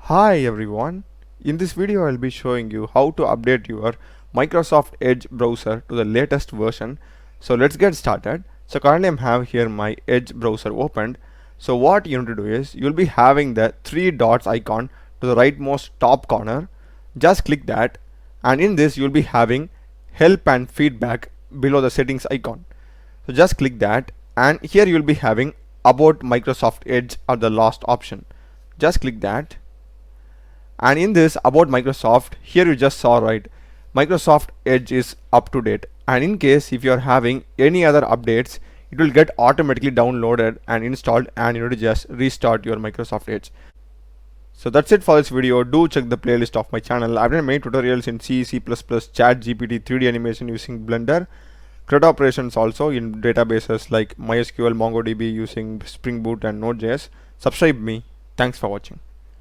Hi everyone, in this video I'll be showing you how to update your Microsoft Edge browser to the latest version. So let's get started. So currently I have here my Edge browser opened. So what you need to do is you'll be having the three dots icon to the rightmost top corner. Just click that, and in this you'll be having help and feedback below the settings icon. So just click that, and here you'll be having about Microsoft Edge at the last option. Just click that, and in this about Microsoft, here you just saw right, Microsoft Edge is up to date, and in case if you are having any other updates, it will get automatically downloaded and installed, and you need to just restart your Microsoft Edge. So that's it for this video. Do check the playlist of my channel. I've done many tutorials in C, C++, Chat GPT, 3D animation using Blender, CRUD operations also in databases like MySQL, MongoDB using Spring Boot and Node.js. Subscribe me. Thanks for watching.